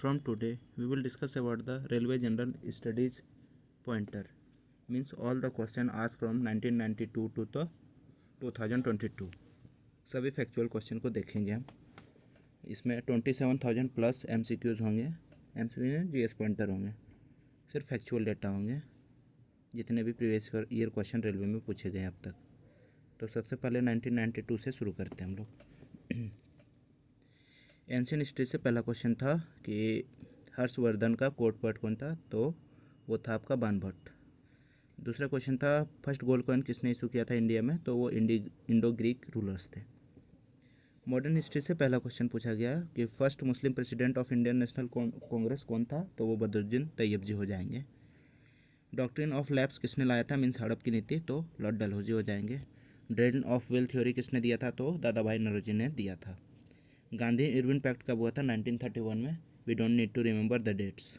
From today, we will discuss about the Railway General Studies pointer. Means all the question asked from 1992 to the 2022. सभी factual question को देखेंगे हम. इसमें 27,000 plus MCQs होंगे. MCQ में GS pointer होंगे. सिर्फ फैक्चुअल डेटा होंगे जितने भी प्रीवियस ईयर क्वेश्चन रेलवे में पूछे गए अब तक. तो सबसे पहले 1992 से शुरू करते हैं हम लोग. एंशियन हिस्ट्री से पहला क्वेश्चन था कि हर्षवर्धन का कोर्ट पोएट कौन था, तो वो था आपका बाणभट्ट. दूसरा क्वेश्चन था फर्स्ट गोल्ड कॉइन किसने इशू किया था इंडिया में, तो वो इंडो ग्रीक रूलर्स थे. मॉडर्न हिस्ट्री से पहला क्वेश्चन पूछा गया कि first Muslim president of Indian National Congress कौन था, तो वो बदरुद्दीन तैयब जी हो जाएंगे. डॉक्ट्रिन ऑफ लैप्स किसने लाया था, मीन्स हड़प की नीति, तो लॉर्ड डलहौजी हो जाएंगे. ड्रेन ऑफ वेल थ्योरी किसने दिया था, तो दादा भाई नौरोजी ने दिया था. गांधी इरविन पैक्ट कब हुआ था, 1931 में. We don't need to remember the dates.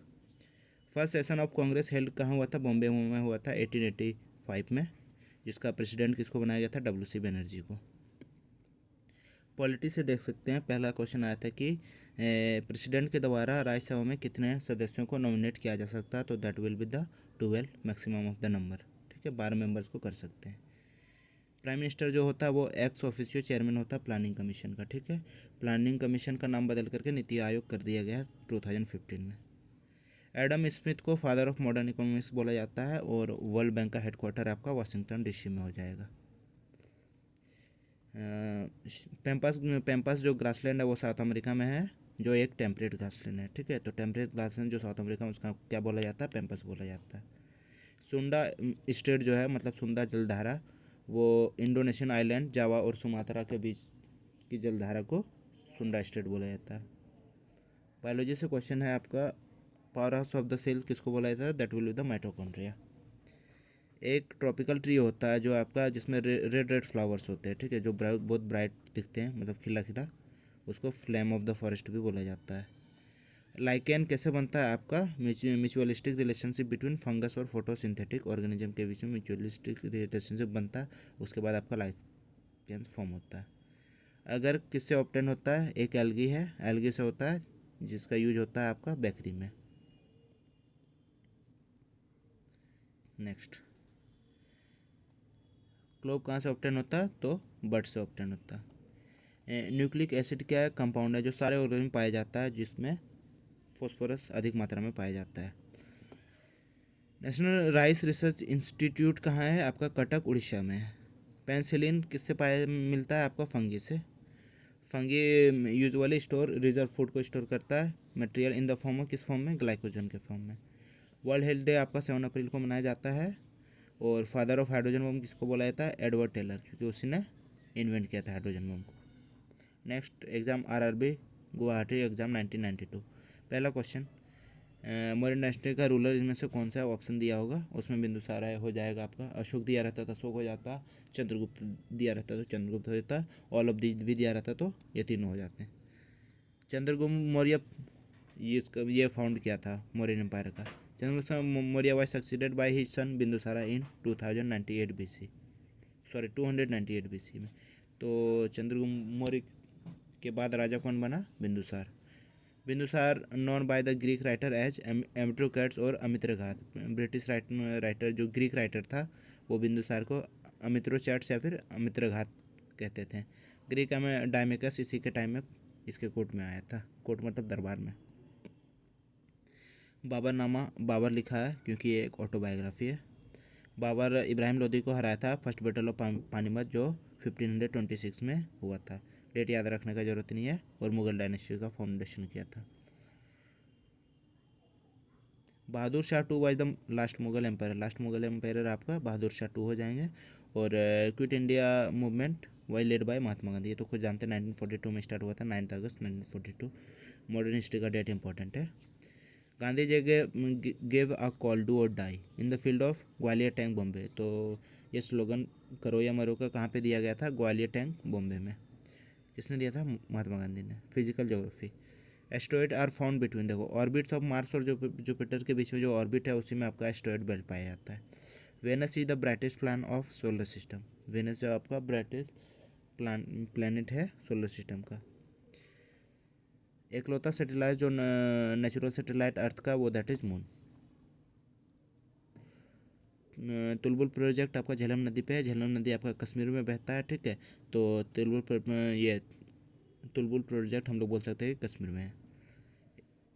First session of Congress held कहाँ हुआ था, बॉम्बे में हुआ था 1885 में, जिसका प्रेसिडेंट किसको बनाया गया था, WC बनर्जी को. पॉलिटी से देख सकते हैं पहला क्वेश्चन आया था कि प्रेसिडेंट के द्वारा राज्यसभा में कितने सदस्यों को नॉमिनेट किया जा सकता है, तो that will be the 12 maximum of the number. ठीक है, 12 मेंबर्स को कर सकते हैं. प्राइम मिनिस्टर जो होता है वो एक्स ऑफिशियो चेयरमैन होता है प्लानिंग कमीशन का. ठीक है, प्लानिंग कमीशन का नाम बदल करके नीति आयोग कर दिया गया 2015 में. एडम स्मिथ को फादर ऑफ मॉडर्न इकोनॉमिक्स बोला जाता है और वर्ल्ड बैंक का हेडक्वार्टर आपका वाशिंगटन DC में हो जाएगा. पेम्पस जो ग्रासलैंड है वो साउथ अमेरिका में है, जो एक टेम्परेट ग्रासलैंड है. ठीक है, तो टेम्परेट ग्रासलैंड जो साउथ अमेरिका में उसका क्या बोला जाता है, पेम्पस बोला जाता है. सुंडा स्टेट जो है मतलब सुंडा जलधारा, वो इंडोनेशियन आइलैंड जावा और सुमात्रा के बीच की जलधारा को सुंडा स्टेट बोला जाता है. बायोलॉजी से क्वेश्चन है आपका power house of the cell किसको बोला जाता है, that will be the mitochondria. एक ट्रॉपिकल ट्री होता है जो आपका जिसमें रेड रेड फ्लावर्स होते हैं. ठीक है, जो बहुत ब्राइट दिखते हैं, मतलब खिला खिला, उसको फ्लेम ऑफ द फॉरेस्ट भी बोला जाता है. लाइकेन कैसे बनता है, आपका म्यूचुअलिस्टिक रिलेशनशिप बिटवीन फंगस और फोटोसिंथेटिक ऑर्गेनिज्म के बीच में म्यूचुअलिस्टिक रिलेशनशिप बनता है, उसके बाद आपका लाइकेन फॉर्म होता है. अगर किससे ऑब्टेन होता है, एक एल्गी है, एल्गी से होता है जिसका यूज होता है आपका बेकरी में. नेक्स्ट, क्लोव कहाँ से ऑब्टेन होता है, तो बर्ड से ऑब्टेन होता है. न्यूक्लिक एसिड क्या है, कंपाउंड है जो सारे ऑर्गेनिज्म में पाया जाता है, जिसमें फॉस्फोरस अधिक मात्रा में पाया जाता है. नेशनल राइस रिसर्च इंस्टीट्यूट कहाँ है, आपका कटक उड़ीसा में है. पेनिसिलिन किससे पाया मिलता है, आपका फंगी से. Fungi usually store reserve food को स्टोर करता है material in the form of, किस फॉर्म में, ग्लाइकोजन के फॉर्म में. वर्ल्ड हेल्थ डे आपका 7 अप्रैल को मनाया जाता है. और फादर ऑफ हाइड्रोजन बम किसको बोला जाता है, एडवर्ड टेलर, क्योंकि उसी ने इन्वेंट किया था हाइड्रोजन बम को. Next exam RRB Guwahati exam 1992. पहला क्वेश्चन, मौर्य डायनेस्टी का रूलर इनमें से कौन सा ऑप्शन दिया होगा, उसमें बिंदुसार हो जाएगा आपका. अशोक दिया रहता तो अशोक हो जाता, चंद्रगुप्त दिया रहता तो चंद्रगुप्त हो जाता, ऑल ऑफ दीज भी दिया रहता तो ये तीनों हो जाते हैं. चंद्रगुप्त मौर्य ये फाउंड किया था मौर्य एम्पायर का. Chandragupta Maurya was succeeded by his son Bindusara in 2098 BC, sorry 298 BC में. तो चंद्रगुप्त मौर्य के बाद राजा कौन बना, Bindusara. Bindusara known by the Greek writer as Amitrochates और अमित्रघात. ब्रिटिश राइटर जो ग्रीक राइटर था वो बिंदुसार को अमित्रोचैट्स या फिर अमित्रघात कहते थे. ग्रीक में डायमेकस इसी के टाइम में इसके कोर्ट में आया था, कोर्ट मतलब दरबार में. बाबरनामा बाबर लिखा है क्योंकि ये एक ऑटोबायोग्राफी है. बाबर इब्राहिम लोदी को हराया था फर्स्ट बैटल ऑफ पानीपत जो 1526 में हुआ था. डेट याद रखने का जरूरत नहीं है. और मुगल डायनेस्टी का फाउंडेशन किया था. Bahadur Shah 2 was the last Mughal empire. Last Mughal empire आपका बहादुर शाह 2 हो जाएंगे. और quit India movement was led by Mahatma Gandhi, ये तो खुद जानते हैं 1942 में स्टार्ट हुआ था, 9 अगस्त 1942. मॉडर्न हिस्ट्री का डेट इंपॉर्टेंट है. Gandhi ji gave a call do और die in the field of Gwalior tank Bombay. तो ये स्लोगन करो या मरो का कहाँ पे दिया गया था, ग्वालियर टैंक बॉम्बे में. किसने दिया था, महात्मा गांधी ने. Physical geography, asteroid are found between, देखो ऑर्बिट्स ऑफ मार्स और जुपिटर के बीच में जो ऑर्बिट है उसी में आपका एस्ट्रॉइड बेल्ट पाया जाता है. Venus is the brightest planet of solar system. Venus जो आपका ब्राइटेस्ट प्लानट है सोलर सिस्टम का. एकलौता सैटेलाइट जो नेचुरल सैटेलाइट अर्थ का, वो that is moon. Tulbul project आपका झेलम नदी पे है। झेलम नदी आपका कश्मीर में बहता है, ठीक है। तो ये तुलबुल प्रोजेक्ट हम लोग बोल सकते हैं कि कश्मीर में है।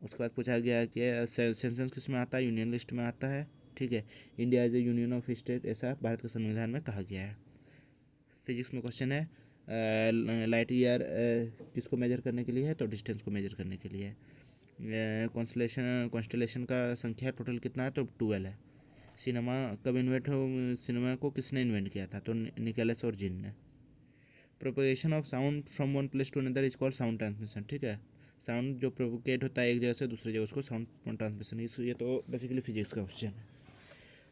उसके बाद पूछा गया कि सेंसस किस में आता है, यूनियन लिस्ट में आता है, ठीक है। India as a union of state, ऐसा भारत के संविधान में कहा गया है। फिजिक्स में क्वेश्चन है, लाइट ईयर किसको मेजर करने के लिए है, तो डिस्टेंस को मेजर करने के लिए है। कॉन्स्टलेशन का संख्या टोटल कितना है, तो 12 है। सिनेमा कब इन्वेंट हो, सिनेमा को किसने इन्वेंट किया था, तो निकोलस और जिन ने। Propagation of sound from one place to another is called sound transmission, ठीक है। साउंड जो प्रोपोगेट होता है एक जगह से दूसरी जगह, उसको साउंड ट्रांसमिशन। ये तो बेसिकली फिजिक्स का क्वेश्चन है।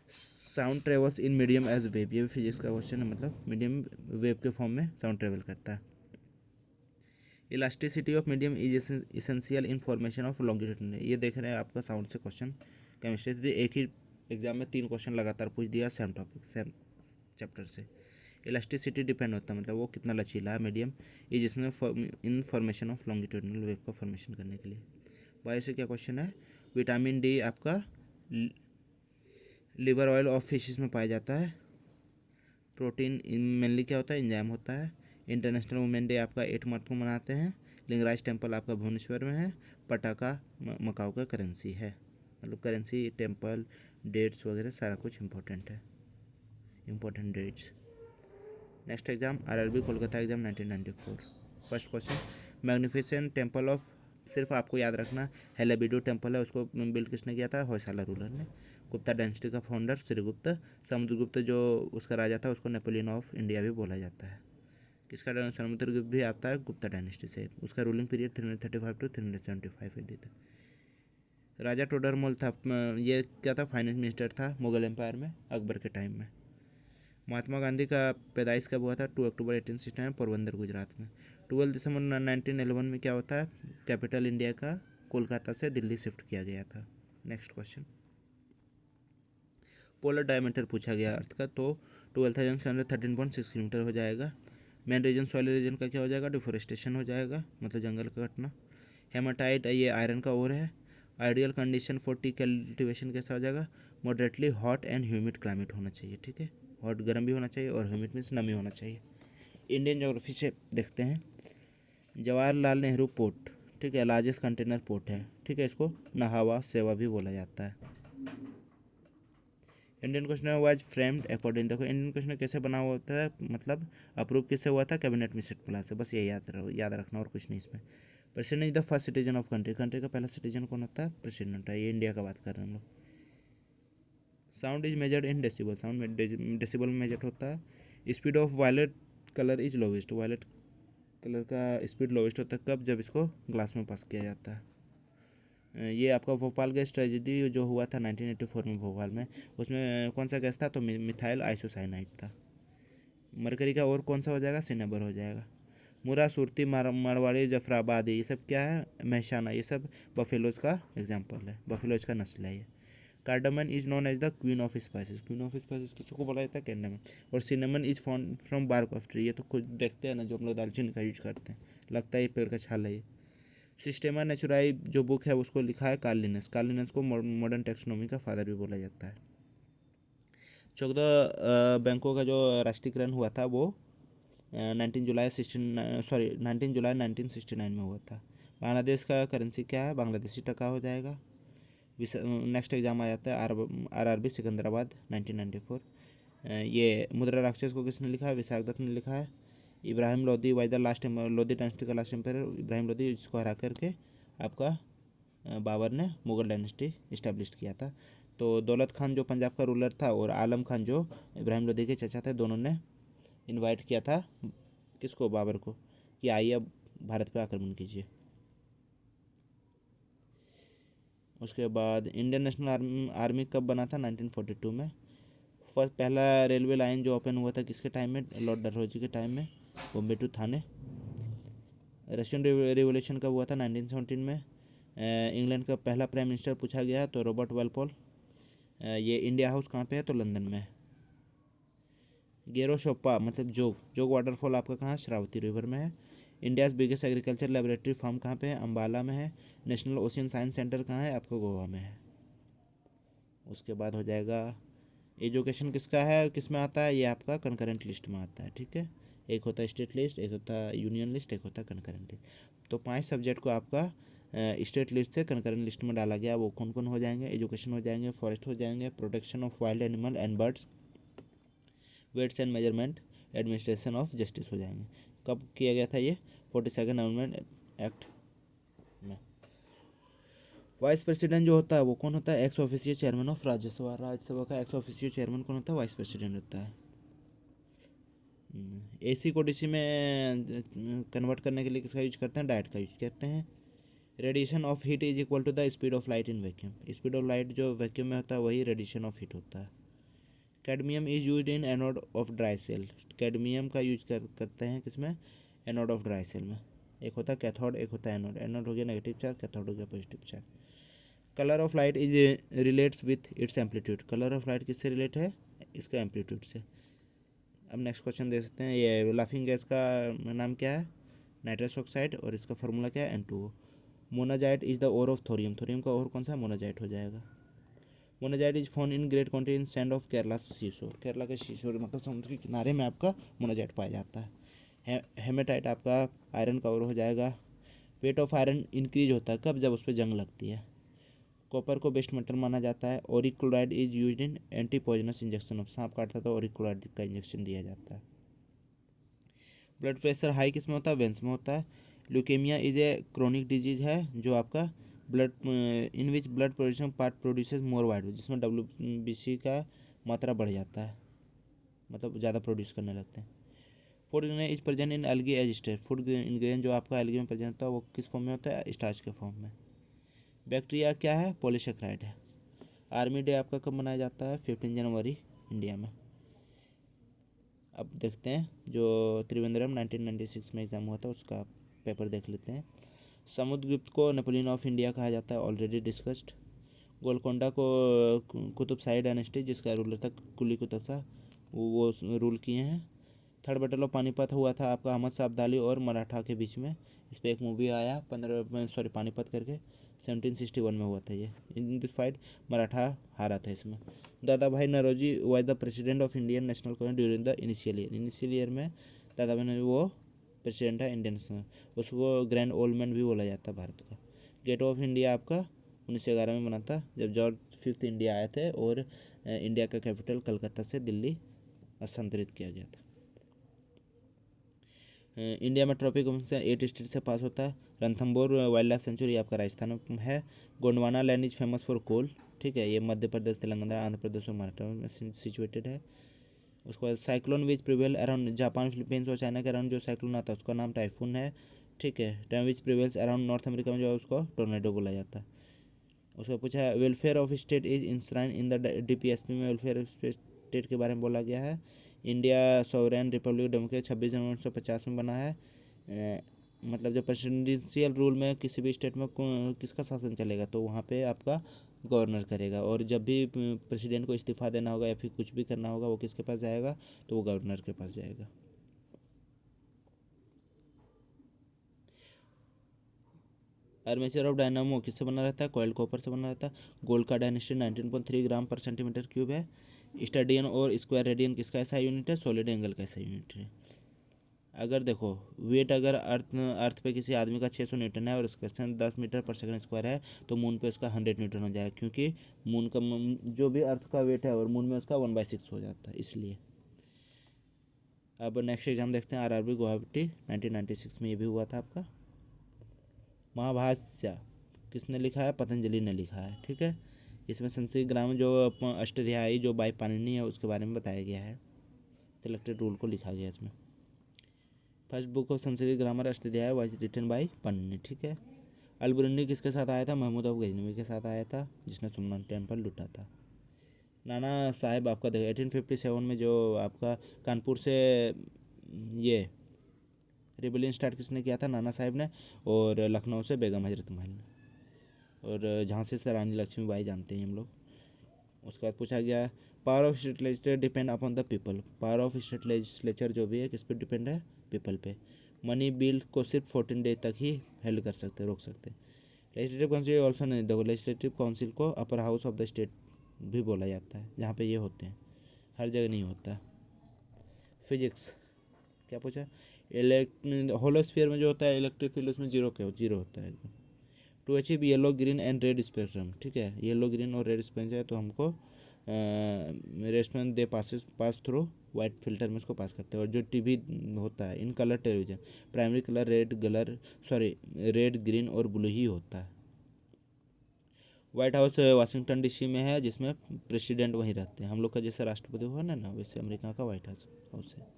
Sound travels in medium as wave, ये भी फिजिक्स का क्वेश्चन है, मतलब मीडियम वेव के फॉर्म में साउंड ट्रेवल करता है। Elasticity of medium is essential in formation of longitude, ये देख रहे हैं आपका साउंड से क्वेश्चन केमिस्ट्री से। एक ही एग्जाम में 3 क्वेश्चन लगातार पूछ दिया सेम टॉपिक सेम चैप्टर से। इलास्टिसिटी डिपेंड होता है, मतलब वो कितना लचीला है मीडियम, ये जिसमें इन फॉर्मेशन ऑफ लॉन्गिट्यूडनल वेव का फॉर्मेशन करने के लिए। बायो से क्या क्वेश्चन है, विटामिन डी आपका लिवर ऑयल ऑफ फिशेस में पाया जाता है। प्रोटीन मेनली क्या होता है, एंजाइम होता है। इंटरनेशनल वुमेन डे आपका 8 मार्च को मनाते हैं। लिंगराज टेम्पल आपका भुवनेश्वर में है। पटाखा मकाऊ का करेंसी है, मतलब करेंसी, टेम्पल, डेट्स वगैरह सारा कुछ इंपॉर्टेंट है, important dates. Next exam RRB Kolkata exam 1994। First question, magnificent temple of, सिर्फ आपको याद रखना हेलेबिडो टेम्पल है, उसको बिल्ड किसने किया था, होयसाला रूलर ने। गुप्ता डायनेस्टी का फाउंडर श्रीगुप्त। समुद्रगुप्त जो उसका राजा था, उसको नेपोलियन ऑफ इंडिया भी बोला जाता है। किसका समुद्रगुप्त भी आता है गुप्ता डायनेस्टी से। उसका रूलिंग पीरियड 335 टू 375 AD था। राजा टोडरमल था, ये क्या था, फाइनेंस मिनिस्टर था मुगल एम्पायर में अकबर के टाइम में। महात्मा गांधी का पैदाइश कब हुआ था, 2 अक्टूबर 1869 पोरबंदर गुजरात में। 12 दिसंबर 1911 में क्या होता है, कैपिटल इंडिया का कोलकाता से दिल्ली शिफ्ट किया गया था। नेक्स्ट क्वेश्चन, पोलर डायमीटर पूछा गया अर्थ का, तो 12,713.6 किलोमीटर हो जाएगा। मेन रीजन सॉइल रीजन का क्या हो जाएगा, डिफोरेस्टेशन हो जाएगा, मतलब जंगल का कटना। हेमाटाइट ये आयरन का ओर है। Ideal condition for T cultivation कैसा हो जाएगा, moderately hot and humid climate होना चाहिए, ठीक है। हॉट गर्म भी होना चाहिए और ह्यूमिड मीन्स नमी होना चाहिए। इंडियन ज्योग्राफी से देखते हैं, जवाहरलाल नेहरू पोर्ट, ठीक है, लार्जेस्ट कंटेनर पोर्ट है, ठीक है। इसको नहावा सेवा भी बोला जाता है। Indian question was framed according, देखो इंडियन क्वेश्चन कैसे बना हुआ होता है, मतलब अप्रूव किससे हुआ था, कैबिनेट मिशन प्लान से, बस ये याद रखना और कुछ नहीं इसमें। President is the first citizen of country, country का पहला सिटीजन कौन होता है, प्रेसिडेंट है। ये इंडिया का बात कर रहे हैं हम लोग। Sound is measured in decibel, sound में डेसिबल में मेजर्ड होता है। Speed of violet colour is lowest, violet colour का स्पीड लोवेस्ट होता है कब, जब इसको ग्लास में पास किया जाता है। ये आपका भोपाल गैस ट्रेजेडी जो हुआ था 1984 में भोपाल में, उसमें कौन सा गैस था, तो मिथाइल आइसोसाइनाइड था। मरकरी का और कौन सा हो जाएगा, सिनेबर हो जाएगा। मुरा, सुरती, मारवाड़ी, जफराबादी, ये सब क्या है, महसाना, ये सब बफेलोज का एग्जाम्पल है, बफेलोज का नस्ल है ये। Cardamom is known as the queen of spices, queen of spices किसको बोला जाता है, कैंडामन। और cinnamon is found from bark of tree, ये तो खुद देखते हैं ना, जो हम लोग दालचीनी का यूज करते हैं, लगता है ये पेड़ का छाल है ये। सिस्टेमा नेचुराई जो बुक है उसको लिखा है कार्ल लिनस, कार्ल लिनस को मॉडर्न टेक्सोनॉमी का फादर भी बोला जाता है। 14 बैंकों का जो राष्ट्रीयकरण हुआ था वो 19 जुलाई 1969 में हुआ था। बांग्लादेश का करेंसी क्या है, बांग्लादेशी टका हो जाएगा। नेक्स्ट एग्जाम आ जाता है आरआरबी सिकंदराबाद 1994। ये मुद्रा राक्षस को किसने लिखा है, विशाख दत्त ने लिखा है। Ibrahim Lodi was the last, Lodi dynasty का लास्ट एम्पायर इब्राहिम लोदी, इसको हरा करके आपका बाबर ने मुगल डायनेस्टी इस्टेब्लिश किया था। तो दौलत खान जो पंजाब का रूलर था और आलम खान जो इब्राहिम लोदी के चचा थे, दोनों ने इनवाइट किया था किसको, बाबर को, कि आइए अब भारत पे आक्रमण कीजिए। उसके बाद इंडियन नेशनल आर्मी कब बना था, 1942 में। फर्स्ट पहला रेलवे लाइन जो ओपन हुआ था किसके टाइम में, लॉर्ड डलहौजी के टाइम में, Bombay to Thane. Russian revolution कब हुआ था, 1917 में। इंग्लैंड का पहला प्राइम मिनिस्टर पूछा गया तो रॉबर्ट वेलपोल। ये इंडिया हाउस कहाँ पे है, तो लंदन में। गेरो शोप्पा मतलब जोग वाटरफॉल आपका कहाँ, श्रावती रिवर में है। India's biggest agriculture laboratory farm कहाँ पे है? अम्बाला में है। नेशनल ओशियन साइंस सेंटर कहाँ है? आपका गोवा में है। उसके बाद हो जाएगा एजुकेशन किसका है, किस में आता है? ये आपका कंकरेंट लिस्ट में आता है, ठीक है। एक होता है स्टेट लिस्ट, एक होता है यूनियन लिस्ट, एक होता है कंकरेंट लिस्ट। तो 5 सब्जेक्ट को आपका स्टेट लिस्ट से कंकरेंट लिस्ट में डाला गया। वो कौन कौन हो जाएंगे? एजुकेशन हो जाएंगे, फॉरेस्ट हो जाएंगे, protection of wild animal and birds, weights and measurement, administration of justice हो जाएंगे। कब किया गया था ये? 42 अमेंडमेंट एक्ट में। वाइस प्रेसिडेंट जो होता है वो कौन होता है? Ex official chairman of Rajya Sabha. Rajya Sabha का एक्स ऑफिशियल चेयरमैन कौन होता है? वाइस प्रेसिडेंट होता है। एसी को डीसी में कन्वर्ट करने के लिए किसका यूज करते हैं? डायट का यूज करते हैं। Radiation of heat is equal to the speed of light in vacuum. Speed of light जो वैक्यूम में होता है वही रेडिएशन ऑफ हीट होता है। Cadmium is use in anode of dry cell. Cadmium का यूज करते हैं किसमें? एनोड ऑफ ड्राई सेल में। एक होता है कैथोड, एक होता है एनोड। एनोड हो गया नेगेटिव चार्ज, कैथोड हो गया positive charge. Colour of light is relates with its amplitude. Colour of light किससे रिलेट है? इसका एम्पलीट्यूड से। अब नेक्स्ट क्वेश्चन दे सकते हैं, ये लाफिंग गैस का नाम क्या है? Nitrous oxide. और इसका फार्मूला क्या है? N2O। Monazite is the ore of thorium. Thorium का ओर कौन सा? मोनाजाइट हो जाएगा। Monazite is found in great quantity in sand of Kerala seashore. Kerala के सीशोर मतलब समुद्र के किनारे में आपका मोनाजाइट पाया जाता है। हेमेटाइट आपका आयरन का ओर हो जाएगा। वेट ऑफ आयरन इंक्रीज होता है कब? जब उस पर जंग लगती है। कॉपर को बेस्ट मेटल माना जाता है। Auric chloride is used in anti poisonous injection. Of सांप काटता तो ऑरिक क्लोराइड का इंजेक्शन दिया जाता है। ब्लड प्रेशर हाई किस में होता है? वेंस में होता है। Leukaemia is a chronic disease है जो आपका blood in which blood producing part produces more white, जिसमें WBC का मात्रा बढ़ जाता है, मतलब ज़्यादा प्रोड्यूस करने लगते हैं। Food is present in algae as state. Food ingredient जो आपका एल्गी में प्रेजेंट होता है वो किस फॉर्म में होता है? स्टार्च के फॉर्म में। बैक्टीरिया क्या है? पॉलीसेकेराइड है। आर्मी डे आपका कब मनाया जाता है? 15 जनवरी इंडिया में। अब देखते हैं जो त्रिवेंद्रम 1996 में एग्ज़ाम हुआ था उसका पेपर देख लेते हैं। समुद्रगुप्त को नेपोलियन ऑफ इंडिया कहा जाता है, ऑलरेडी डिस्कस्ड। गोलकोंडा को कुतुब शाही डायनेस्टी जिसका रूलर था कुली कुतुब शाह, वो रूल किए हैं। थर्ड बैटल ऑफ पानीपत हुआ था आपका अहमद शाह अब्दाली और मराठा के बीच में। इस पर एक मूवी आया पानीपत करके, 1761 में हुआ था ये। इन दिस फाइट मराठा हारा था इसमें। Dadabhai Naoroji was the president of Indian National Congress during the initial year. Initial year में दादा भाई नौरोजी वो प्रेसिडेंट है इंडियन नेशनल, उसको ग्रैंड ओल्ड मैन भी बोला जाता है भारत का। गेट ऑफ इंडिया आपका 1911 में बना था जब जॉर्ज फिफ्थ इंडिया आए थे और इंडिया का कैपिटल कलकत्ता से दिल्ली स्थानांतरित किया गया था। इंडिया में ट्रॉपिक से 8 स्टेट से पास होता है। रणथंबोर वाइल्ड लाइफ सेंचुरी आपका राजस्थान में है। Gondwana land is famous for coal, ठीक है, ये मध्य प्रदेश, तेलंगाना, आंध्र प्रदेश और महाराष्ट्र में सिचुएटेड है। उसके बाद साइक्लोन विच प्रिवेल अराउंड जापान, फिलीपींस और चाइना के अराउंड जो साइक्लोन आता है उसका नाम टाइफून है, ठीक है। Time which prevails around north America में जो है उसको टोर्नेडो बोला जाता है। उसका पूछा है welfare of state is इंश्राइन in the DPSP में वेलफेयर ऑफ स्टेट के बारे में बोला गया है। इंडिया सॉवरेन रिपब्लिक डेमोक्रेसी 26 जनवरी 1950 में बना है। मतलब जब प्रेसिडेंशियल रूल में किसी भी स्टेट में किसका शासन चलेगा तो वहाँ पे आपका गवर्नर करेगा, और जब भी प्रेसिडेंट को इस्तीफा देना होगा या फिर कुछ भी करना होगा वो किसके पास जाएगा? तो वो गवर्नर के पास जाएगा। आर्मेचर ऑफ डायनामो किससे बना रहता है? कॉइल कॉपर से बना रहता है। गोल्ड का डायनेस्टी 19.3 ग्राम पर सेंटीमीटर क्यूब है। स्टेडियन और स्क्वायर रेडियन किसका ऐसा यूनिट है? सॉलिड एंगल का ऐसा यूनिट है। अगर देखो वेट अगर अर्थ पे किसी आदमी का 600 न्यूटन है और उसका 10 मीटर पर सेकंड स्क्वायर है तो मून पे उसका 100 न्यूटन हो जाएगा, क्योंकि मून का जो भी अर्थ का वेट है और मून में उसका 1/6 हो जाता है इसलिए। अब नेक्स्ट एग्जाम देखते हैं RRB गुवाहाटी 1996 में ये भी हुआ था आपका। महाभाष्य किसने लिखा है? पतंजलि ने लिखा है, ठीक है। इसमें संस्कृत ग्रामर जो अष्टाध्यायी जो बाई पाणिनि है उसके बारे में बताया गया है, सिलेक्टेड रूल को लिखा गया इसमें। First book of Sanskrit grammar Ashtadhyayi was written by Panini, ठीक है। अलबरूनी किसके साथ आया था? महमूद ऑफ गजनवी के साथ आया था जिसने सुमनान टेम्पल लूटा था। नाना साहेब आपका देखो 1857 में जो आपका कानपुर से ये रिबेलियन स्टार्ट किसने किया था? नाना साहेब ने, और लखनऊ से बेगम हजरत महल ने, और झांसी से रानी लक्ष्मीबाई जानते हैं हम लोग। उसके बाद पूछा गया power of state legislature depend upon the people. Power of state legislature जो भी है किस पे डिपेंड है? पीपल पे। मनी बिल को सिर्फ 14 डे तक ही हेल्ड कर सकते, रोक सकते। लेजिस्लेटिव काउंसिल ऑल्सो नहीं, देखो लेजिस्लेटिव काउंसिल को upper house of the state भी बोला जाता है, जहाँ पे ये होते हैं, हर जगह नहीं होता। फिजिक्स क्या पूछा, होलोस्फीयर में जो होता है इलेक्ट्रिक फील्ड उसमें जीरो होता है एकदम। To achieve yellow green and red spectrum, ठीक है, येलो ग्रीन और रेड स्पेक्ट्रम है तो हमको रेस्टमेंट दे पास थ्रू वाइट फिल्टर में उसको पास करते हैं। और जो टीवी होता है in colour television, primary colour red green और ब्लू ही होता है। व्हाइट हाउस वाशिंगटन डीसी में है, जिसमें प्रेसिडेंट वहीं रहते हैं, हम लोग का जैसे राष्ट्रपति हुआ ना वैसे अमेरिका का व्हाइट हाउस है।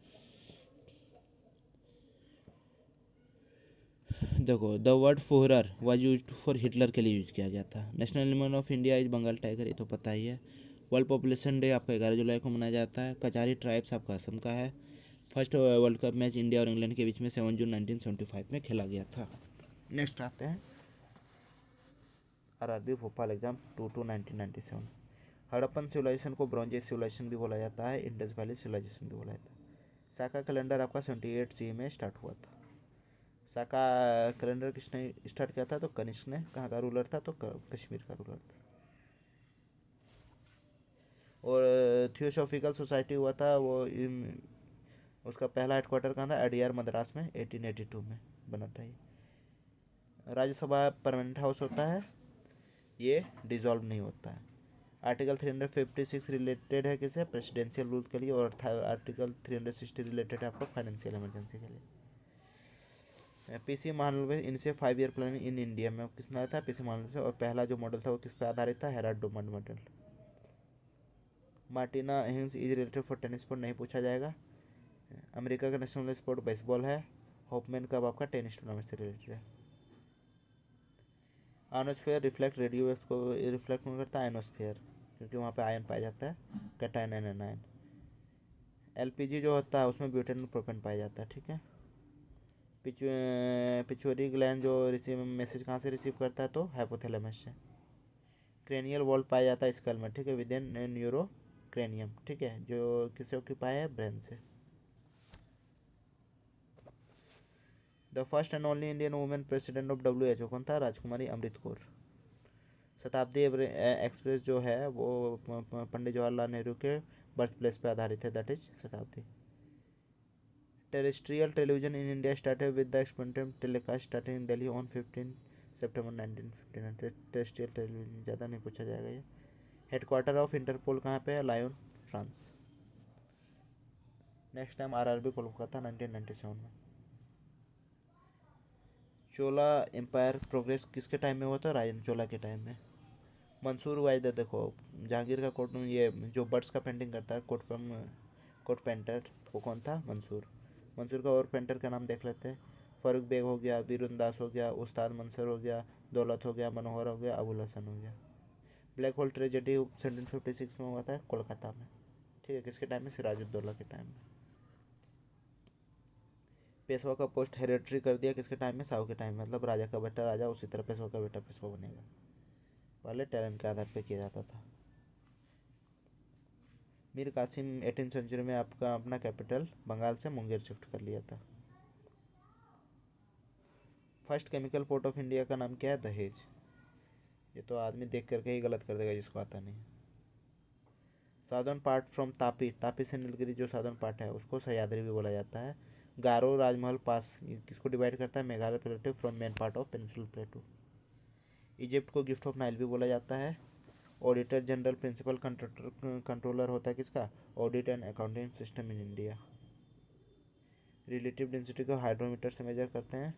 देखो the word fuhrer was used for Hitler के लिए यूज किया गया था। National animal of India is Bengal tiger, ये तो पता ही है। वर्ल्ड पॉपुलेशन डे आपका 11 जुलाई को मनाया जाता है। कचारी ट्राइब्स आपका असम का है। First world cup match India और इंग्लैंड के बीच में 7 जून 1975 में खेला गया था। नेक्स्ट आते हैं RRB Bhopal exam 2/2/1997। Harappan civilization को ब्रॉन्ज एज सिविलाइजेशन भी बोला जाता है, इंडस वैली सिविलाइजेशन भी बोला जाता है। साका कैलेंडर आपका 78 सी में स्टार्ट हुआ था। साका कैलेंडर किसने स्टार्ट किया था, तो कनिष्क ने। कहाँ का रूलर था, तो कश्मीर का रूलर था। और थियोसॉफिकल सोसाइटी हुआ था वो उसका पहला हेडक्वार्टर कहाँ था, अडियार मद्रास में 1882 में बना था ये। राज्यसभा परमानेंट हाउस होता है, ये डिजॉल्व नहीं होता है। आर्टिकल 356 रिलेटेड है किसे, प्रेसिडेंशियल रूल के लिए। और आर्टिकल 360 रिलेटेड है आपको फाइनेंशियल इमरजेंसी के लिए। पीसी महालनोबिस इनसे 5 ईयर प्लान इन इंडिया में किसने आया था, पीसी महालनोबिस। और पहला जो मॉडल था वो किस पे आधारित था, Harrod Domar model. Martina Hingis is related for tennis sport, नहीं पूछा जाएगा। अमेरिका का नेशनल स्पोर्ट बेसबॉल है। होपमैन कब आपका टेनिस टूर्नामेंट से रिलेटेड है। आयनोस्फेयर रिफ्लेक्ट रेडियो वेव्स को रिफ्लेक्ट कौन करता है, आयनोस्फेयर, क्योंकि वहाँ पे आयन पाया जाता है, कैटायन एनायन। एलपीजी जो होता है उसमें ब्यूटेन और प्रोपेन पाया जाता है, ठीक है। पिचुअरी ग्लैंड जो रिसीव मैसेज कहाँ से रिसीव करता है, तो हाइपोथैलेमस से। क्रेनियल वॉल पाया जाता है स्कल में, ठीक है, विद इन न्यूरो क्रेनियम, ठीक है, जो किससे ऑक्यूपाई है, ब्रेन से। The first and only Indian women president of WHO कौन था, राजकुमारी अमृत कौर। शताब्दी एक्सप्रेस जो है वो पंडित जवाहरलाल नेहरू के बर्थ प्लेस पे आधारित है, दैट इज शताब्दी। Terrestrial television in India started with the experimental telecast starting in Delhi on 15 September 1959। Terrestrial television ज़्यादा नहीं पूछा जाएगा ये। हेडक्वार्टर ऑफ इंटरपोल कहाँ पे है, Lyon, France. Next time RRB Kolkata 1997 में। चोला एम्पायर प्रोग्रेस किसके टाइम में हुआ था, राजन चोला के टाइम में। मंसूर वायदा, देखो जहांगीर का कोट, ये जो बर्ड्स का पेंटिंग करता है कोट पेंटर, वो कौन था, मंसूर। मंसूर का और पेंटर का नाम देख लेते हैं। फरूक बेग हो गया, वीरुन दास हो गया, उस्ताद मंसूर हो गया, दौलत हो गया, मनोहर हो गया, अबुल हसन हो गया। ब्लैक होल ट्रेजेडी 1756 में हुआ था कोलकाता में, ठीक है, किसके टाइम में, सिराजुद्दौला के टाइम में। पेशवा का पोस्ट हेरेडिटरी कर दिया किसके टाइम में, साहू के टाइम में, मतलब राजा का बेटा राजा, उसी तरह पेशवा का बेटा पेशवा बनेगा। पहले टैलेंट के आधार पर किया जाता था। मीर कासिम 18th सेंचुरी में आपका अपना कैपिटल बंगाल से मुंगेर शिफ्ट कर लिया था। First chemical port of India का नाम क्या है, दहेज। ये तो आदमी देख करके ही गलत कर देगा जिसको आता नहीं। Southern part from Tapi, Tapi से नीलगिरी जो साउदर्न पार्ट है उसको सह्याद्री भी बोला जाता है। गारो राजमहल पास किसको डिवाइड करता है, Meghalaya प्लेटू from main part of peninsular प्लेटू। Egypt को गिफ्ट ऑफ नाइल भी बोला जाता है। ऑडिटर जनरल प्रिंसिपल कंट्रोलर होता है किसका, audit and accounting system in India. Relative density को हाइड्रोमीटर से मेजर करते हैं।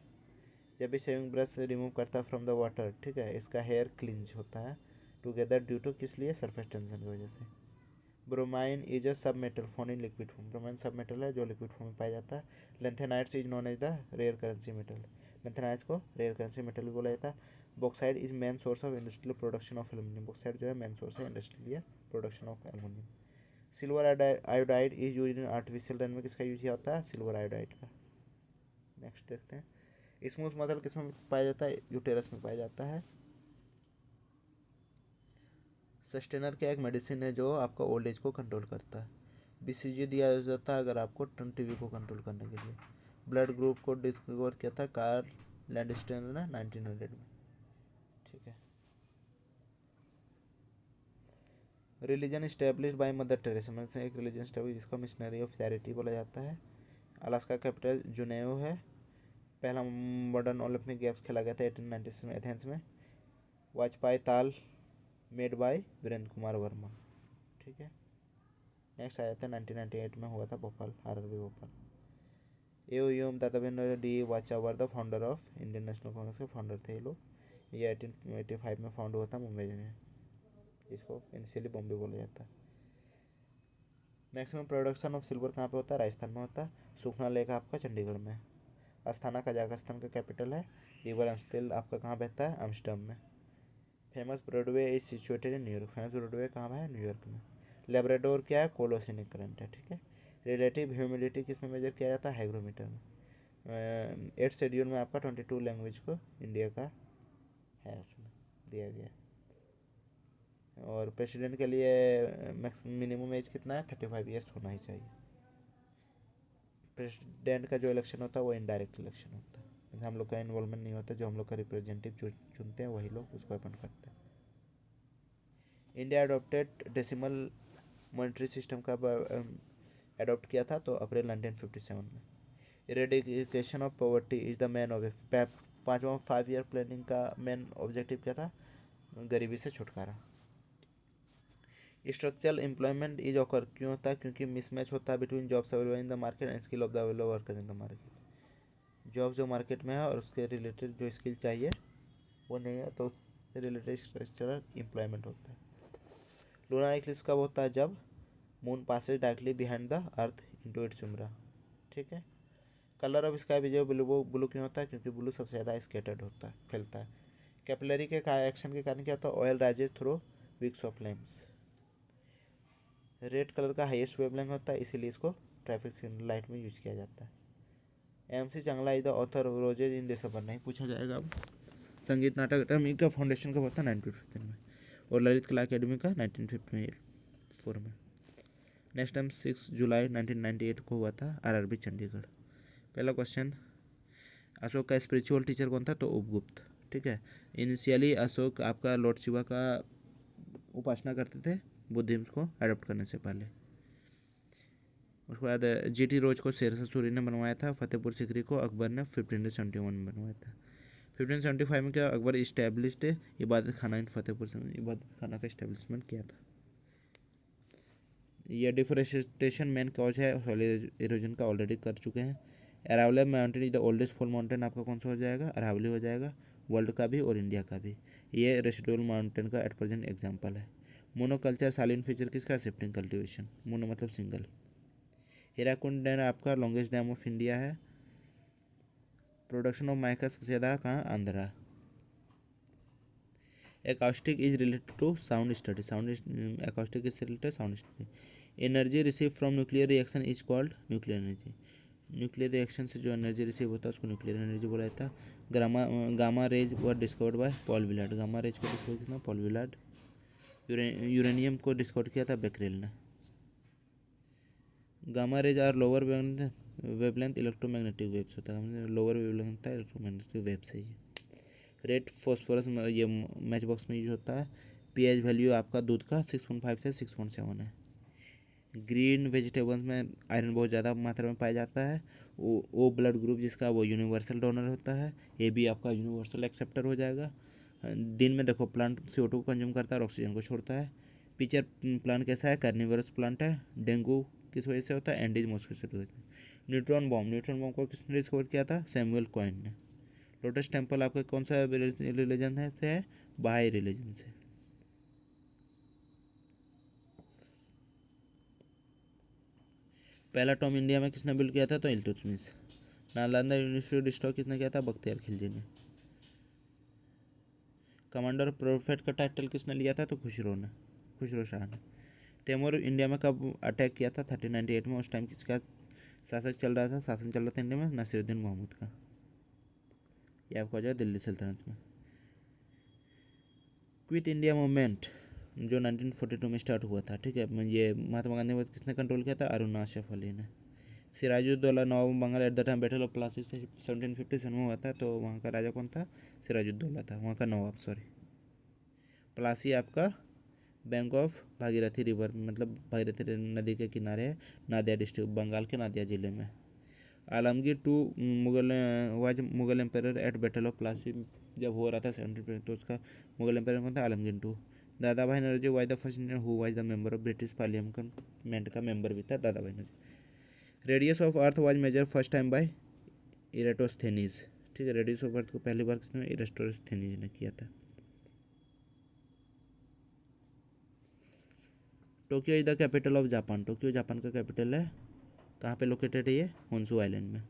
जब भी शेविंग ब्रश रिमूव करता है फ्रॉम द वाटर, ठीक है, इसका हेयर क्लींज होता है टुगेदर ड्यू टू किस लिए, सरफेस टेंशन की वजह से। Bromine is a sub metal found in liquid form, bromine sub metal है जो लिक्विड फॉर्म में पाया जाता है। Lanthanides is known as the rare currency metal, lanthanides को रेयर करेंसी मेटल भी बोला जाता है। Bauxite is main source of industrial production of aluminium, bauxite जो है मेन सोर्स है industrial production of aluminium. Silver iodide is use in artificial rain में किसका यूज किया होता है, सिल्वर आयोडाइड का। नेक्स्ट देखते हैं स्मूथ मसल किस में पाया जाता है, यूटेरस में पाया जाता है। सस्टेनर क्या एक मेडिसिन है जो आपका ओल्ड एज को कंट्रोल करता है। बीसीजी दिया जाता है अगर आपको टीबी को कंट्रोल करने के लिए। ब्लड ग्रुप को डिस्कवर किया था कार्ल लैंडस्टेन ने 1900 में। ठीक है। Religion establish by mother Teresa, मतलब से एक रिलीजन इस्टेब्लिश जिसको मिशनरी ऑफ चैरिटी बोला जाता है। अलास्का कैपिटल जुनेओ है। पहला मॉडर्न ओलंपिक गेम्स खेला गया था 1896 में एथेंस में। Vajpayee Tal made by Virendra Kumar Verma. ठीक है। नेक्स्ट आया था 1998 में हुआ था भोपाल, आरआरबी भोपाल। एओ दादाबेन D Wacha were the founder of Indian National Congress के फाउंडर थे ये लोग। ये 1885 में फाउंड हुआ था मुंबई में, जिसको इनिशियली बॉम्बे बोला जाता है। मैक्सिमम प्रोडक्शन ऑफ सिल्वर कहाँ पे होता है? राजस्थान में होता है। सुखना लेक आपका चंडीगढ़ में। अस्थाना कजाकिस्तान का कैपिटल है। रिवर एम्स्टेल आपका कहाँ बहता है? एम्स्टर्डम में। Famous Broadway is situated in New York, famous Broadway कहाँ है? न्यूयॉर्क में। लेब्राडोर क्या है? कोलोसिनिक करंट है। ठीक है। रिलेटिव ह्यूमिडिटी किस में मेजर किया जाता है? हाइग्रोमीटर में। 8 शेड्यूल में आपका 22 लैंग्वेज को इंडिया का है उसमें दिया गया। और प्रेसिडेंट के लिए मिनिमम एज कितना है? 35 ईयर्स होना ही चाहिए। प्रेसिडेंट का जो इलेक्शन होता है वो इनडायरेक्ट इलेक्शन होता है, हम लोग का इन्वॉल्वमेंट नहीं होता, जो हम लोग का रिप्रेजेंटेटिव चुनते हैं वही लोग उसको अपॉइंट करते हैं। India adopted decimal monetary system का अडोप्ट किया था तो अप्रैल 1957 में। Eradication of poverty is the main objective, 5वां 5 ईयर प्लानिंग का मेन ऑब्जेक्टिव क्या था? गरीबी से छुटकारा। स्ट्रक्चरल एम्प्लॉयमेंट इज ऑकर क्यों होता है? क्योंकि मिसमैच होता है between jobs available in the market and skill of the available worker in the market. Job जो मार्केट में है और उसके रिलेटेड जो स्किल चाहिए वो नहीं है, तो उससे रिलेटेड स्ट्रक्चरल एम्प्लॉयमेंट होता है। लूनर इक्लिप्स कब होता है? जब moon passes directly behind the earth into its umbra. ठीक है। कलर ऑफ स्काई विजय ब्लू ब्लू क्यों होता है? क्योंकि ब्लू सबसे ज़्यादा स्कैटर्ड होता है, फैलता है। कैपिलरी के एक्शन के कारण क्या होता है? Oil rises through wicks of lamps. Red colour का हाईएस्ट वेवलेंथ होता है, इसीलिए इसको ट्रैफिक सिग्नल लाइट में यूज किया जाता है। MC Chagla is the author of roses in December, नहीं पूछा जाएगा अब। संगीत नाटक अकादमी का फाउंडेशन कब होता है? 1915 में। और ललित कला अकेडमी का 1954 में। नेक्स्ट टाइम 6 जुलाई 1998 को हुआ था आरआरबी चंडीगढ़। पहला क्वेश्चन, अशोक का स्पिरिचुअल टीचर कौन था? तो उपगुप्त। ठीक है। इनिशियली अशोक आपका लॉर्ड शिवा का उपासना करते थे बुद्धिज्म को अडॉप्ट करने से पहले। उसके बाद जीटी रोज को शेरशाह सूरी ने बनवाया था। फतेहपुर सिकरी को अकबर ने 1571 में बनवाया था। 1575 में क्या अकबर इस्टेब्लिश्ड इबादत खाना इन फतेहपुर से इबादत खाना का इस्टेब्लिशमेंट किया था। यह डिफोरेस्टेशन मेन कॉज है, सॉइल इरोजन का ऑलरेडी कर चुके हैं। Aravali mountain is the oldest fold mountain, आपका कौन सा हो जाएगा? अरावली हो जाएगा, वर्ल्ड का भी और इंडिया का भी। ये रेसिडुअल माउंटेन का एट प्रेजेंट एग्जाम्पल है। मोनोकल्चर साइलेंट फीचर किसका? Shifting cultivation. मोनो मतलब सिंगल। हीराकुंड डैम आपका लॉन्गेस्ट डैम ऑफ इंडिया है। प्रोडक्शन ऑफ माइका सबसे ज़्यादा कहाँ? Andhra. Acoustic is related to sound study, sound acoustic किससे related? Sound study. Energy receive from nuclear reaction is called nuclear energy. Nuclear reaction से जो energy receive होता है उसको न्यूक्लियर एनर्जी बोला जाता है। Gamma rays were discovered by Paul Villard, gamma rays को डिस्कवर किसने? Paul Villard. यूरेनियम को डिस्कवर किया था बेक्रेल ने। Gamma rays are lower wavelength electromagnetic waves होता है, लोअर वेवलेंथ था इलेक्ट्रोमैग्नेटिक वेव से ही। रेड फॉस्फोरस ये मैच बॉक्स में यूज होता है। पीएच वैल्यू आपका दूध का 6.5 से 6.7 है। ग्रीन वेजिटेबल्स में आयरन बहुत ज़्यादा मात्रा में पाया जाता है। ओ ब्लड ग्रुप जिसका वो यूनिवर्सल डोनर होता है। ये भी आपका यूनिवर्सल एक्सेप्टर हो जाएगा। दिन में देखो प्लांट CO2 को कंज्यूम करता है और ऑक्सीजन को छोड़ता है। पिचर प्लांट कैसा है? कार्निवरस प्लांट है। डेंगू किस वजह से होता है? एंडीज मॉस्किटो से होता है। न्यूट्रॉन बॉम्ब को किसने डिस्कवर किया था? सैमुअल क्वाइन ने। लोटस टेम्पल आपका कौन सा रिलीजन है से है? बहाई रिलीजन से। पहला टॉम इंडिया में किसने बिल्ड किया था? तो इल्तुतमिश। नालंदा यूनिवर्सिटी डिस्ट्रॉय किसने किया था? बख्तियार खिलजी ने। कमांडर प्रोफेट का टाइटल किसने लिया था? तो खुसरो शाह ने। तैमूर इंडिया में कब अटैक किया था? 1398 में। उस टाइम किसका शासन चल रहा था इंडिया में? नसीरुद्दीन मोहम्मद का। यह आपका हो जाएगा दिल्ली सल्तनत में। क्विट इंडिया मूवमेंट जो 1942 में स्टार्ट हुआ था, ठीक है, ये महात्मा गांधी को किसने कंट्रोल किया था? अरुण आसफ अली ने। Sirajuddaula Nawab Bengal at the time battle of Plassey से 1757 में हुआ था, तो वहाँ का राजा कौन था? सिराजुद्दौला था, वहाँ का नवाब, सॉरी। प्लासी आपका बैंक ऑफ भागीरथी रिवर, मतलब भागीरथी नदी के किनारे है, नादिया डिस्ट्रिक्ट, बंगाल के नादिया जिले में। Alamgir two Mughal was Mughal empire at battle of Plassey, जब हो रहा था 17, तो उसका मुगल एम्पायर कौन था? Alamgir two. Dadabhai Naoroji was the first Indian who was the member of British Parliament का मेंबर भी था Dadabhai Naoroji. Radius of earth was measured first time by Eratosthenes, ठीक है। रेडियस ऑफ अर्थ को पहली बार किसने? इरेटोस्थेनीज ने किया था। Tokyo is the capital of Japan, Tokyo Japan का कैपिटल है। कहाँ पे लोकेटेड है ये? होन्शु आइलैंड में।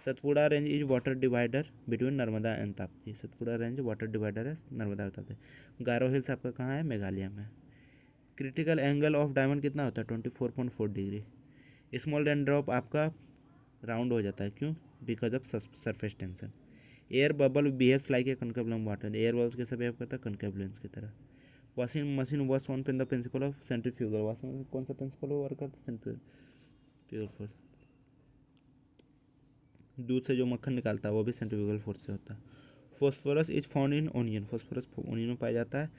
Satpura range is water divider between Narmada and Tapti, Satpura range water divider है नर्मदा और ताप्ती। गारो हिल्स आपका कहाँ है? मेघालय में। क्रिटिकल एंगल ऑफ डायमंड कितना होता है? 24.4 डिग्री। स्मॉल रेन ड्रॉप आपका राउंड हो जाता है, क्यों? Because of surface tension. Air bubble behaves like a concave lamp water, air bubbles कैसे बिहेव करता है? कनकेव लेंस की तरह। Washing machine wash on pen the principle of centrifugal, washing machine कौन सा प्रिंसिपल वर्क करता है? Centrifugal force. दूध से जो मक्खन निकालता है वो भी सेंट्रीफ्यूगल फोर्स से होता है। Phosphorus is found in onion, phosphorus onion में पाया जाता है।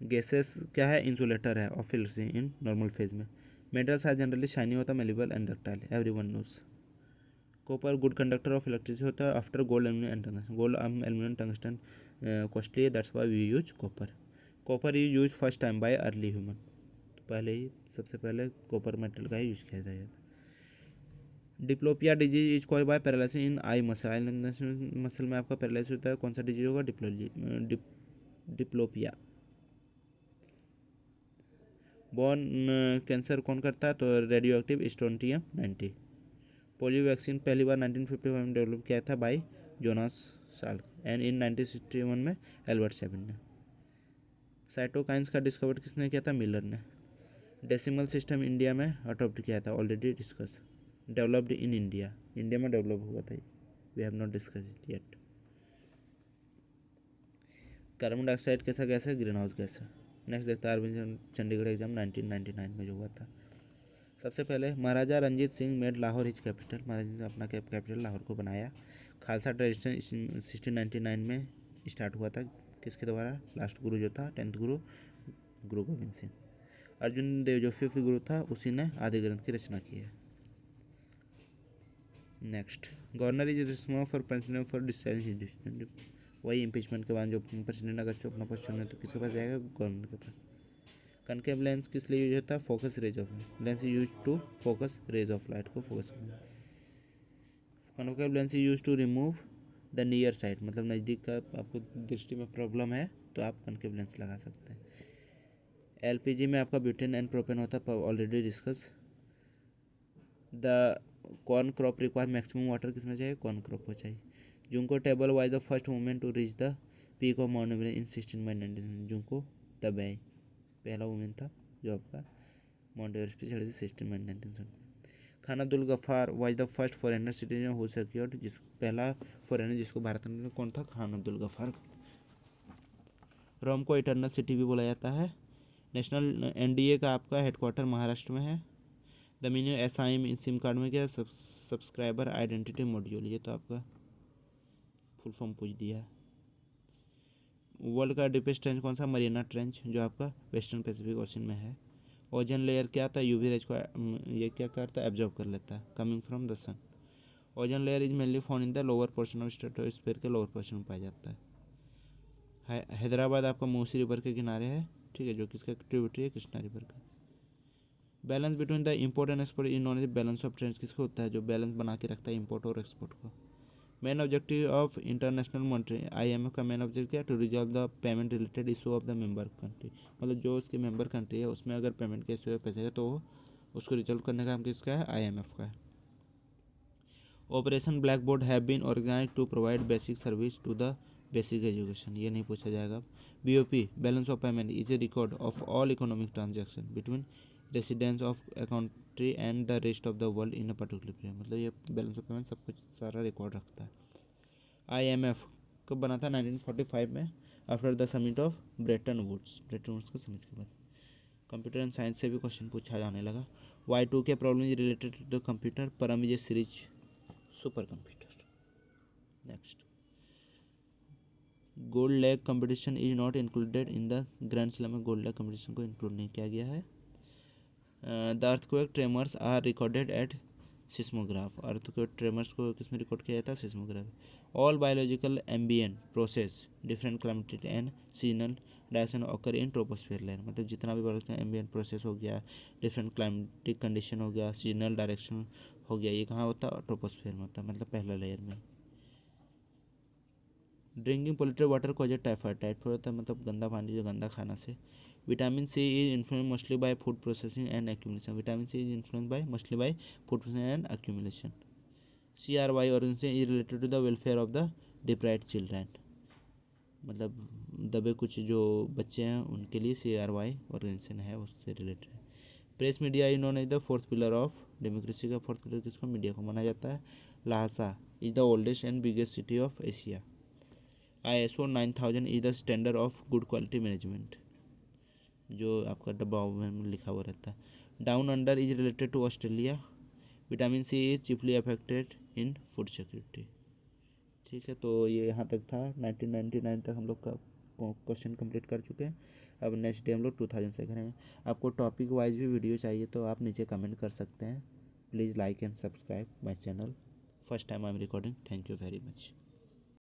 गैसेस क्या है? इंसुलेटर है of filtering in normal phase में। मेटल्स आर जनरली शाइनी होता है, malleable and ductile, everyone knows. Copper good conductor of electricity होता है after gold aluminium and tungsten, gold aluminium tungsten costly है, that's why we use copper. Copper is use first time by early human, पहले ही सबसे पहले copper metal का ही use किया जाता है। Diplopia disease is cause by paralysis in I muscle, I muscle में आपका पैरालिसिस होता है, कौन सा डिजीज होगा? डिप्लोपिया। बोन कैंसर कौन करता है? तो radioactive strontium 90। Polio vaccine पहली बार 1955 में डेवलप किया था by Jonas Salk, and in 1961 में एल्बर्ट सेबिन ने। साइटोकाइंस का डिस्कवर किसने किया था? मिलर ने। डेसिमल सिस्टम इंडिया में अडॉप्ट किया था, already discuss. Developed in India, India में डेवलप हुआ था, we have not discuss it yet. Carbon dioxide कैसा गैस है? ग्रीन हाउस गैस है। नेक्स्ट देखता है अरविंद चंडीगढ़ एग्जाम 1999 में जो हुआ था। सबसे पहले Maharaja Ranjit Singh made Lahore his capital, Maharaja ने अपना कैपिटल लाहौर को बनाया। खालसा ट्रेडिशन 1699 में स्टार्ट हुआ था, किसके द्वारा? लास्ट गुरु जो था 10th गुरु, गुरु गोविंद सिंह। अर्जुन देव जो 5th गुरु था, उसी ने आदि ग्रंथ की रचना की है। Next, governor is responsible for president for discharging, वही इम्पीचमेंट के बाद जो प्रेसिडेंट अगर अपना पोस्ट छोड़ने तो किसके पास जाएगा? गवर्नर के पास। कनकेव लेंस किस लिए यूज होता है? Focus rays of lens use to focus rays of light को फोकस करना। Concave lens use to remove the near side, मतलब नज़दीक का आपको दृष्टि में प्रॉब्लम है तो आप कनकेव लेंस लगा सकते हैं। एलपीजी में आपका ब्यूटेन एंड प्रोपेन होता है, already discuss. The corn crop require maximum water, किसमें चाहिए? कॉर्न क्रॉप को चाहिए। Junko Tabei was the first women to reach the peak of mount Everest in 16/19, Junko Tabei पहला वुमेन था जो आपका माउंट एवरेस्ट पे चढ़ी थी 16/19। Khan Abdul Ghaffar was the first foreigner citizen who secured, जिस पहला फॉरेनर जिसको भारत में कौन था? खान अब्दुल गफ्फार। रोम को इटर्नल सिटी भी बोला जाता है। नेशनल एनडीए का आपका हेडक्वार्टर महाराष्ट्र में है। द मीनिंग एसआईएम सिम कार्ड में क्या? सब्सक्राइबर आइडेंटिटी मॉड्यूल, ये तो आपका फुल फॉर्म पूछ दिया है। वर्ल्ड का डीपेस्ट ट्रेंच कौन सा? मरीना ट्रेंच, जो आपका वेस्टर्न पैसिफिक ओशन में है। ओजन लेयर क्या था? यूवी रेज को ये क्या करता है? एब्जॉर्ब कर लेता है, coming from the sun. Ozone layer is mainly found in the lower portion of stratosphere के लोअर पोर्शन में पाया जाता है। हैदराबाद आपका मूसी रिवर के किनारे है, ठीक है, जो किसका ट्रिब्यूटरी है? कृष्णा रिवर का। Balance between the import and export in non balance of trends किसको होता है? जो बैलेंस बना के रखता है इम्पोर्ट और एक्सपोर्ट को। Main objective of international monetary IMF का मेन ऑब्जेक्टिव क्या है? To resolve the payment related issue of the member country, मतलब जो उसके मेंबर कंट्री है उसमें अगर पेमेंट के इशू पैसे है तो उसको रिजॉल्व करने का काम किसका है? आईएमएफ का है। Operation blackboard have been organize to provide basic service to the basic education, ये नहीं पूछा जाएगा। BOP balance of payment is a record of all economic transaction between residents of a country and the rest of the world in a particular period, मतलब ये balance of payment सब कुछ सारा record रखता है। आईएमएफ कब बना था? 1945 में, after the summit of Bretton Woods, Bretton Woods को समिट के बाद। कंप्यूटर एंड साइंस से भी क्वेश्चन पूछा जाने लगा। Y2 के problem is related to the computer. Param is a series super computer. Next, gold leg competition is not included in the grand slam में गोल्ड लेग कंपटीशन को इंक्लूड नहीं किया गया है. The earthquake tremors are recorded at seismograph. Earthquake tremors को किस में record किया जाता है? Seismograph. All biological ambient process different climatic and seasonal direction occur in troposphere layer. मतलब जितना भी बायोलॉजिकल एम्बियंट प्रोसेस हो गया, डिफरेंट क्लाइमेटिक कंडीशन हो गया, सीजनल डायरेक्शन हो गया, ये कहाँ होता है? ट्रोपोस्फेयर में होता है, मतलब पहला लेयर में. Drinking polluted water causes typhoid. Typhoid होता है मतलब गंदा पानी, जो गंदा खाना से. Vitamin C is influence mostly by food processing and accumulation. Vitamin C is influence by mostly by food processing and accumulation. CRY organization is related to the welfare of the deprived children. मतलब दबे कुछ जो बच्चे हैं उनके लिए CRY organisation है, उससे रिलेटेड है. Press media is known as the fourth pillar of democracy. का फोर्थ पिलर किसको? मीडिया को माना जाता है. Lhasa is the oldest and biggest city of Asia. ISO 9000 is the standard of good quality management, जो आपका डब्बा में लिखा हुआ रहता है. Down under is related to Australia. Vitamin C is chiefly affected in food security. ठीक है, तो ये यहाँ तक था. 1999 तक हम लोग का क्वेश्चन कंप्लीट कर चुके हैं. अब नेक्स्ट डे हम लोग 2000 से करेंगे. आपको टॉपिक वाइज भी वीडियो चाहिए तो आप नीचे कमेंट कर सकते हैं. Please like and subscribe my channel. First time I am recording. Thank you very much.